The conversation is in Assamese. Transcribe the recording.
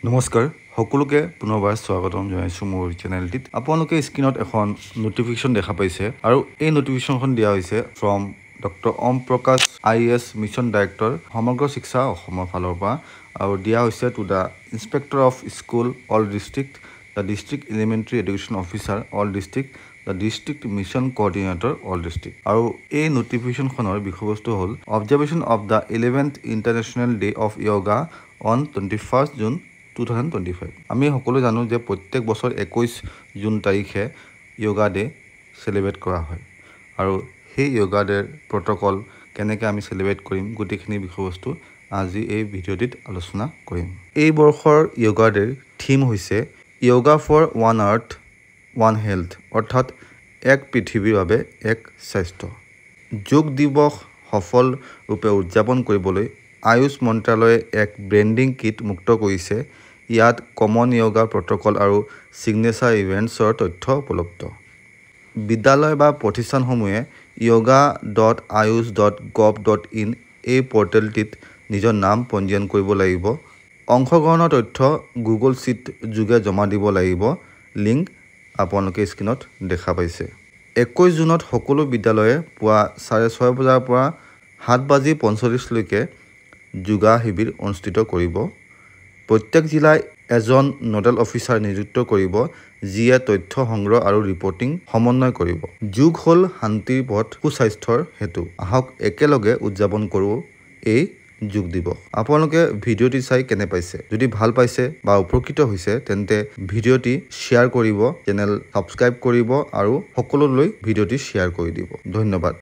নমস্কাৰ সকলোকে পুনৰবাৰ স্বাগতম জনাইছো মোৰ চেনেলটিত আপোনালোকে স্ক্ৰীনত এখন নটিফিকেশ্যন দেখা পাইছে আৰু এই নটিফিকেশ্যনখন দিয়া হৈছে ফ্ৰম ডক্টৰ ওম প্ৰকাশ IAS মিছন ডাইৰেক্টৰ সমগ্ৰ শিক্ষা অসমৰ ফালৰ পৰা আৰু দিয়া হৈছে to the inspector of school all district the district elementary education officer all district the district mission coordinator all district আৰু এই নটিফিকেশ্যনখনৰ বিষয়বস্তু হ'ল observation of the 11th international day of yoga on 21st June 2025 আমি সকলো জানো যে প্ৰত্যেক বছৰ 21 জুন তাৰিখে য়োগা ডে সেলিব্ৰেট কৰা হয় আৰু সেই য়োগা ডেৰ প্ৰটোকল কেনেকৈ আমি সেলিব্ৰেট কৰিম গোটেইখিনি বিষয়বস্তু আজি এই ভিডিঅ'টিত আলোচনা কৰিম এই বৰ্ষৰ য়োগা ডেৰ থিম হৈছে yoga for one earth one health অৰ্থাৎ এক পৃথিৱীৰ বাবে এক স্বাস্থ্য যোগ দিৱস সফল ৰূপে উদযাপন কৰিবলৈ আয়ুষ মন্ত্ৰালয়ে এক ব্ৰেণ্ডিং কিট মুক্ত কৰিছে ইয়াত কমন য়োগা প্ৰটোকল আৰু সিগনেচাৰ ইভেন্টছৰ তথ্য উপলব্ধ বিদ্যালয় বা প্ৰতিষ্ঠানসমূহে yoga.ayush.gov.in এই পৰ্টেলটিত নিজৰ নাম পঞ্জীয়ন কৰিব লাগিব অংশগ্ৰহণৰ তথ্য গুগল শ্বীট যোগে জমা দিব লাগিব লিংক আপোনালোকে স্ক্ৰীনত দেখা পাইছে 21 জুনত সকলো বিদ্যালয়ে পুৱা 6:30 বজাৰ পৰা 7:45 লৈকে যোগা শিবিৰ অনুষ্ঠিত কৰিব প্ৰত্যেক জিলাই এজন নোডেল অফিচাৰ নিযুক্ত কৰিব যিয়ে তথ্য সংগ্ৰহ আৰু ৰিপৰ্টিং সমন্বয় কৰিব যোগ হ'ল শান্তিৰ পথ সুস্বাস্থ্যৰ হেতু আহক একেলগে উদযাপন কৰোঁ এই যোগ দিৱস আপোনালোকে ভিডিঅ'টি চাই কেনে পাইছে যদি ভাল পাইছে বা উপকৃত হৈছে তেন্তে ভিডিঅ'টি শ্বেয়াৰ কৰিব চেনেল সাবস্ক্ৰাইব কৰিব আৰু সকলোলৈ ভিডিঅ'টি শ্বেয়াৰ কৰি দিব ধন্যবাদ